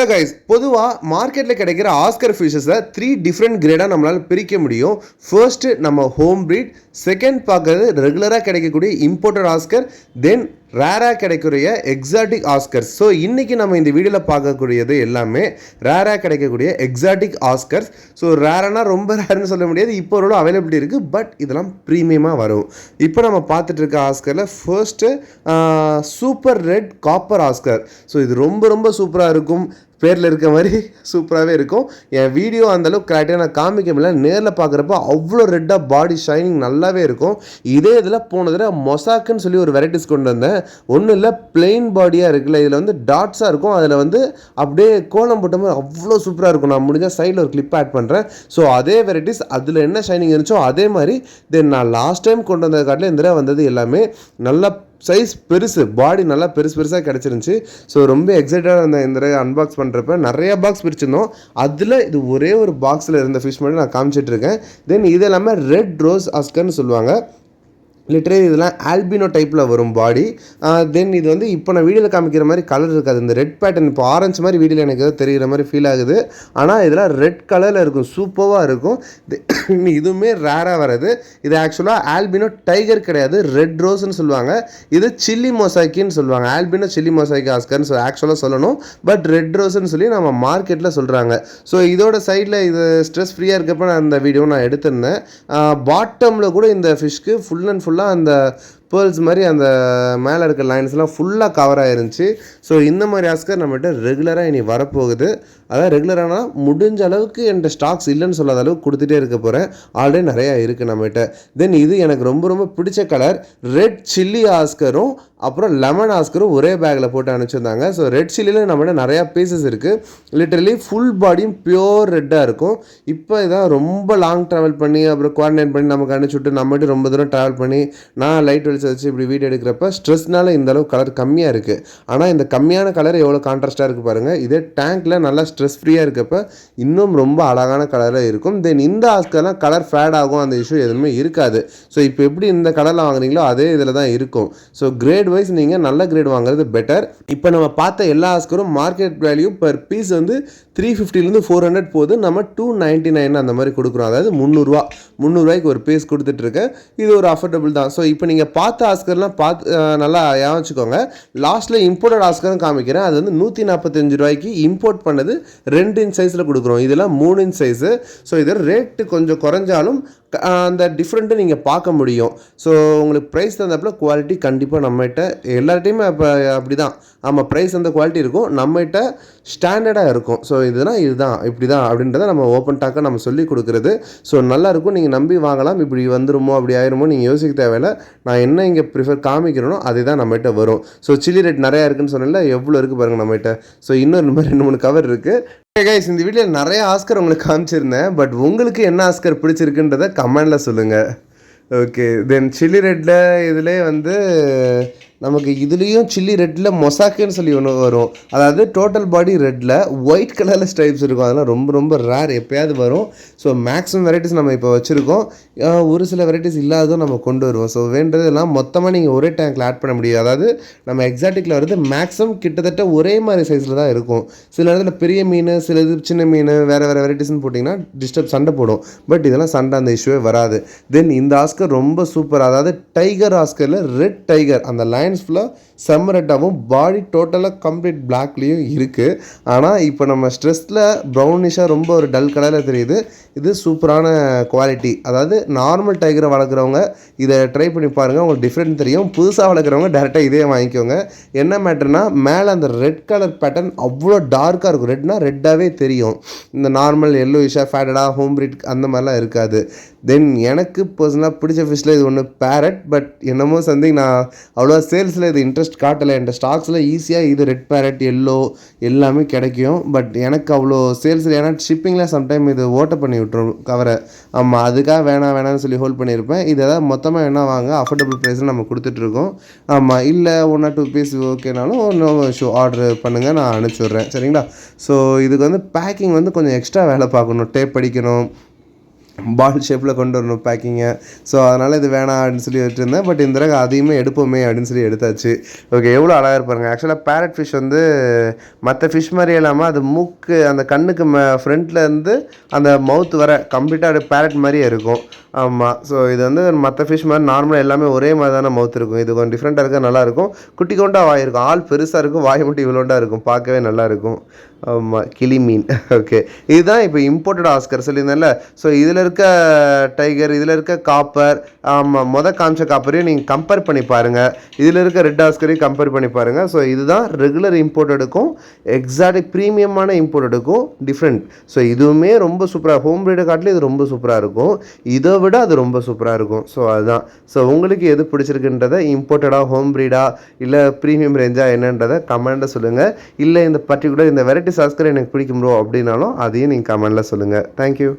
Hello guys, பொதுவாக மார்க்கெட்டில் கிடைக்கிற ஆஸ்கர் ஃபிஷஸை 3 டிஃப்ரெண்ட் கிரேடாக நம்மளால் பிரிக்க முடியும். ஃபர்ஸ்ட்டு நம்ம ஹோம் ப்ரீட், செகண்ட் பார்க்குறது ரெகுலராக கிடைக்கக்கூடிய இம்போர்ட்டட் ஆஸ்கர், தென் ரேராக கிடைக்கக்கூடிய எக்ஸாட்டிக் ஆஸ்கர்ஸ். ஸோ இன்றைக்கி நம்ம இந்த வீடியோவில் பார்க்கக்கூடியது எல்லாமே ரேராக கிடைக்கக்கூடிய எக்ஸாட்டிக் ஆஸ்கர்ஸ். ஸோ ரேரானா ரொம்ப ரேர்னு சொல்ல முடியாது, இப்போ ஒரு அவைலபிலிட்டி இருக்குது, பட் இதெல்லாம் ப்ரீமியமாக வரும். இப்போ நம்ம பார்த்துட்டு இருக்க ஆஸ்கரில் first super red copper Oscar. So இது ரொம்ப சூப்பராக இருக்கும், பேரில் இருக்க மாதிரி சூப்பராகவே இருக்கும். என் வீடியோ அந்தளவுக்கு கரெக்டாக நான் காமிக்க முடியல, நேரில் பார்க்குறப்ப அவ்வளோ ரெட்டாக பாடி ஷைனிங் நல்லாவே இருக்கும். இதே இதில் போனதில் மொசாக்குன்னு சொல்லி ஒரு வெரைட்டிஸ் கொண்டு வந்தேன். ஒன்றும் இல்லை, பிளெயின் பாடியாக இருக்குல்ல, இதில் வந்து டாட்ஸாக இருக்கும், அதில் வந்து அப்படியே கோலம் போட்ட மாதிரி அவ்வளோ சூப்பராக இருக்கும். நான் முடிஞ்சால் சைடில் ஒரு கிளிப் ஆட் பண்ணுறேன். ஸோ அதே வெரைட்டிஸ் அதில் என்ன ஷைனிங் இருந்துச்சோ அதே மாதிரி தென் நான் லாஸ்ட் டைம் கொண்டு வந்த காட்டில் இந்த வந்தது எல்லாமே நல்லா சைஸ் பெருசு, பாடி நல்லா பெருசாக கிடச்சிருந்துச்சி. ஸோ ரொம்ப எக்ஸைட்டாக அந்த இந்த அன்பாக்ஸ் பண்ணுறப்ப நிறையா பாக்ஸ் பிரிச்சிருந்தோம். அதில் இது ஒரே ஒரு பாக்ஸில் இருந்த ஃபிஷ் மட்டும் நான் காமிச்சிட்ருக்கேன். தென் இது எல்லாமே ரெட் ரோஸ் ஆஸ்கர்னு சொல்லுவாங்க. லிட்டரலி இதெல்லாம் ஆல்பினோ டைப்பில் வரும் பாடி. தென் இது வந்து இப்போ நான் வீடியோவில் காமிக்கிற மாதிரி கலர் இருக்காது, இந்த ரெட் பேட்டர்ன் இப்போ ஆரஞ்சு மாதிரி வீடியோவில் எனக்கு தெரிகிற மாதிரி ஃபீல் ஆகுது. ஆனால் இதெல்லாம் ரெட் கலரில் இருக்கும், சூப்பராக இருக்கும். இதுவுமே ரேராக வராது. இது ஆக்சுவலாக ஆல்பினோ டைகர் கிடையாது, ரெட் ரோஸ்ன்னு சொல்லுவாங்க. இது சில்லி மொசாக்கின்னு சொல்லுவாங்க, ஆல்பினோ சில்லி மொசாக்கி ஆஸ்கர்னு ஆக்சுவலாக சொல்லணும், பட் ரெட் ரோஸ்ன்னு சொல்லி நம்ம மார்க்கெட்டில் சொல்கிறாங்க. ஸோ இதோட சைடில் இது ஸ்ட்ரெஸ் ஃப்ரீயாக இருக்கப்போ நான் அந்த வீடியோ நான் எடுத்திருந்தேன். பாட்டமில் கூட இந்த ஃபிஷ்க்கு ஃபுல் அண்ட் ஃபுல்லாக அந்த பேர்ல்ஸ் மாதிரி அந்த மேலே இருக்க லைன்ஸ்லாம் ஃபுல்லாக கவர் ஆகிருந்துச்சி. ஸோ இந்த மாதிரி ஆஸ்கர் நம்மகிட்ட ரெகுலராக இனி வரப்போகுது. அதாவது ரெகுலரானா முடிஞ்ச அளவுக்கு என்கிட்ட ஸ்டாக்ஸ் இல்லைன்னு சொல்லாத அளவுக்கு கொடுத்துட்டே இருக்க போகிறேன். ஆல்ரெடி நிறையா இருக்குது நம்மகிட்ட. தென் இது எனக்கு ரொம்ப பிடிச்ச கலர், ரெட் சில்லி ஆஸ்கரும் அப்புறம் லெமன் ஆஸ்கரும் ஒரே பேக்கில் போட்டு அனுப்பிச்சிருந்தாங்க. ஸோ ரெட் சில்லியில் நம்மகிட்ட நிறையா பீசஸ் இருக்குது. லிட்டரலி ஃபுல் பாடியும் பியோர் ரெட்டாக இருக்கும். இப்போ இதான் ரொம்ப லாங் ட்ராவல் பண்ணி அப்புறம் குவாரண்டைன் பண்ணி நமக்கு அனுப்பிச்சுட்டு நம்மகிட்ட ரொம்ப தூரம் ட்ராவல் பண்ணி நான் லைட் வச்சு இப்படி வீடியோ எடுக்கிறப்ப ஸ்ட்ரெஸ்னால இந்த அளவுக்கு கலர் கம்மியாக இருக்குது. ஆனால் இந்த கம்மியான கலர் எவ்வளோ கான்ட்ராஸ்ட்டாக இருக்குது பாருங்கள். இதே டேங்க்கில் நல்லா ஸ்ட்ரெஸ் ஃப்ரீயாக இருக்கப்போ இன்னும் ரொம்ப அழகான கலரில் இருக்கும். தென் இந்த ஆஸ்கர்லாம் கலர் ஃபேட் ஆகும், அந்த இஷ்யூ எதுவுமே இருக்காது. ஸோ இப்போ எப்படி இந்த கலரில் வாங்குறீங்களோ அதே இதில் தான் இருக்கும். ஸோ கிரேட் வைஸ் நீங்கள் நல்ல கிரேட் வாங்குறது பெட்டர். இப்போ நம்ம பார்த்த எல்லா ஆஸ்கரும் மார்க்கெட் வேல்யூ பர் பீஸ் வந்து 350 400 போகுது. நம்ம 299 அந்த மாதிரி கொடுக்குறோம், அதாவது 300 ஒரு பீஸ் கொடுத்துட்ருக்கேன். இது ஒரு அஃபோர்டபுள் தான். ஸோ இப்போ நீங்கள் பார்த்த ஆஸ்கர்லாம் நல்லா வச்சுக்கோங்க. லாஸ்ட்டில் இம்போர்ட்டட் ஆஸ்கரும் காமிக்கிறேன். அது வந்து 145 ரூபாய்க்கு இம்போர்ட் பண்ணது 2 இன்ச் சைஸில் கொடுக்குறோம். இதெல்லாம் 3 இன்ச் சைஸு. ஸோ இதோட ரேட்டு கொஞ்சம் குறைஞ்சாலும் அந்த டிஃப்ரெண்ட்டு நீங்கள் பார்க்க முடியும். ஸோ உங்களுக்கு ப்ரைஸ் தந்தப்பில் குவாலிட்டி கண்டிப்பாக நம்மகிட்ட எல்லார்ட்டையுமே இப்போ அப்படி தான். ஆமாம், ப்ரைஸ் அந்த குவாலிட்டி இருக்கும், நம்மகிட்ட ஸ்டாண்டர்டாக இருக்கும். ஸோ இதுதான் இப்படி தான் அப்படின்றத நம்ம ஓப்பன் டாக்காக நம்ம சொல்லி கொடுக்குறது. ஸோ நல்லாயிருக்கும், நீங்கள் நம்பி வாங்கலாம். இப்படி வந்துருமோ அப்படி ஆயிருமோ நீங்கள் யோசிக்க தேவையில்லை. நான் என்ன இங்கே ப்ரிஃபர் காமிக்கிறேனோ அதே தான் நம்மகிட்ட வரும். ஸோ சில்லி ரேட் நிறையா இருக்குதுன்னு சொன்னல, எவ்வளோ இருக்குது பாருங்கள் நம்மகிட்ட. ஸோ இன்னும் 2-3 கவர் இருக்குது. கைஸ், இந்த வீடியோவில் நிறைய ஆஸ்கர் உங்களுக்கு காமிச்சிருந்தேன், பட் உங்களுக்கு என்ன ஆஸ்கர் பிடிச்சிருக்குன்றதை கமெண்டில் சொல்லுங்கள். ஓகே, தென் சில்லி ரெட்டில் இதிலே வந்து நமக்கு இதுலேயும் சில்லி ரெட்டில் மொசாக்குன்னு சொல்லி ஒன்று வரும். அதாவது டோட்டல் பாடி ரெட்டில் ஒயிட் கலரில் ஸ்ட்ரைப்ஸ் இருக்கும். அதெல்லாம் ரொம்ப ரேர், எப்போயாவது வரும். ஸோ மேக்ஸிமம் வெரைட்டிஸ் நம்ம இப்போ வச்சுருக்கோம். ஒரு சில வெரைட்டிஸ் இல்லாததும் நம்ம கொண்டு வருவோம். ஸோ வேண்டதெல்லாம் மொத்தமாக நீங்கள் ஒரே டேங்க்கில் ஆட் பண்ண முடியாது. அதாவது நம்ம எக்ஸாட்டிக்கில் வருது மேக்ஸிமம் கிட்டத்தட்ட ஒரே மாதிரி சைஸில் தான் இருக்கும். சில இடத்துல பெரிய மீன், சில இது சின்ன மீன், வேறு வெரைட்டிஸ்னு போட்டிங்கன்னா சண்டை போடும். பட் இதெல்லாம் சண்டை அந்த இஷ்யூவே வராது. தென் இந்த ஆஸ்கர் ரொம்ப சூப்பர். அதாவது டைகர் ஆஸ்கரில் ரெட் டைகர், அந்த லைன் ஃபுல்லாக செம்ம ரெட்டாகவும் பாடி டோட்டலாக கம்ப்ளீட் பிளாக்லேயும் இருக்குது. ஆனால் இப்போ நம்ம ஸ்ட்ரெஸ்ஸில் ப்ரௌனிஷாக ரொம்ப ஒரு டல் கலரில் தெரியுது. இது சூப்பரான குவாலிட்டி. அதாவது நார்மல் டைகரை வளர்க்குறவங்க இதை ட்ரை பண்ணி பாருங்கள், உங்களுக்கு டிஃப்ரெண்ட் தெரியும். புதுசாக வளர்க்குறவங்க டேரெக்டாக இதே வாங்கிக்கோங்க. என்ன மேட்டர்னா, மேலே அந்த ரெட் கலர் பேட்டர்ன் அவ்வளோ டார்க்காக இருக்கும். ரெட்னா ரெட்டாகவே தெரியும். இந்த நார்மல் எல்லோயிஷாக ஃபேட்டடாக ஹோம் ப்ரீட் அந்த மாதிரிலாம் இருக்காது. தென் எனக்கு பர்சனலாக பிடிச்ச ஃபிஷ்ஷில் இது ஒன்று பேரட். பட் என்னமோ சம்திங் நான் அவ்வளோ சேல்ஸில் இது இன்ட்ரெஸ்ட் காட்டலை. என் ஸ்டாக்ஸில் ஈஸியாக இது ரெட் பேரட், எல்லோ எல்லாமே கிடைக்கும். பட் எனக்கு அவ்வளோ சேல்ஸில், ஏன்னா ஷிப்பிங்கில் சம்டைம் இது ஓட்ட பண்ணி விட்டுரும் கவரை. ஆமாம், அதுக்காக வேணாம்னு சொல்லி ஹோல்ட் பண்ணியிருப்பேன். இது எதாவது மொத்தமாக என்ன வாங்க அஃபோர்டபுள் ப்ரைஸில் நம்ம கொடுத்துட்ருக்கோம். ஆமாம், இல்லை 1 or 2 பீஸ் ஓகேனாலும் ஒன்று ஆர்டர் பண்ணுங்கள், நான் அனுப்பிச்சி விட்றேன். சரிங்களா? ஸோ இதுக்கு வந்து பேக்கிங் வந்து கொஞ்சம் எக்ஸ்ட்ரா வேலை பார்க்கணும். டேப் அடிக்கணும், பால் ஷேப்பில் கொண்டு வரணும் பேக்கிங்கை. ஸோ அதனால் இது வேணாம் அப்படின்னு சொல்லி வச்சுருந்தேன். பட் இந்த தடவை அதையுமே எடுப்போமே அப்படின்னு சொல்லி எடுத்தாச்சு. ஓகே, எவ்வளோ அழகாக இருப்பாருங்க. ஆக்சுவலாக பேரட் ஃபிஷ் வந்து மற்ற ஃபிஷ் மாதிரியே இல்லாமல் அது மூக்கு அந்த கண்ணுக்கு ஃப்ரண்ட்டில் இருந்து அந்த மவுத் வர கம்ப்ளீட்டாக அது பேரட் மாதிரியே இருக்கும். ஆமாம். ஸோ இது வந்து மற்ற ஃபிஷ் மாதிரி நார்மலாக எல்லாமே ஒரே மாதிரி தானே மவுத் இருக்கும். இது கொஞ்சம் டிஃப்ரெண்ட்டாக இருக்க நல்லாயிருக்கும். குட்டி கொண்டா வாய் இருக்கும். ஆள் பெருசாக இருக்கும், வாய் மட்டும் இவ்வளோண்டா இருக்கும். பார்க்கவே நல்லாயிருக்கும். ஆமாம், கிளி மீன். ஓகே, இதுதான் இப்போ இம்போர்ட்டட் ஆஸ்கர் சொல்லியிருந்தேன்ல. ஸோ இதில் இருக்க டைகர், இதில் இருக்க காப்பர், ஆமாம், காமிச்ச காப்பரையும் நீங்கள் கம்பேர் பண்ணி பாருங்கள். இதில் இருக்க ரெட் ஆஸ்கரையும் கம்பேர் பண்ணி பாருங்கள். ஸோ இதுதான் ரெகுலர் இம்போர்ட்டடுக்கும் எக்ஸாட்டிக் ப்ரீமியமான இம்போர்ட்டடுக்கும் டிஃப்ரெண்ட். ஸோ இதுவுமே ரொம்ப சூப்பராக, ஹோம் ப்ரீடை காட்டிலும் இது ரொம்ப சூப்பராக இருக்கும். இதை விட அது ரொம்ப சூப்பராக இருக்கும். ஸோ அதுதான். ஸோ உங்களுக்கு எது பிடிச்சிருக்குன்றதை, இம்போர்ட்டடாக, ஹோம் ப்ரீடா, இல்லை ப்ரீமியம் ரேஞ்சா என்னன்றதை கமெண்ட்டில் சொல்லுங்கள். இல்லை இந்த பர்டிகுலர் இந்த வெரைட்டி ஆஸ்கர் எனக்கு பிடிக்கும் ப்ரோ அப்படின்னாலும் அதையும் நீங்கள் கமெண்ட்டில் சொல்லுங்கள். தேங்க்யூ.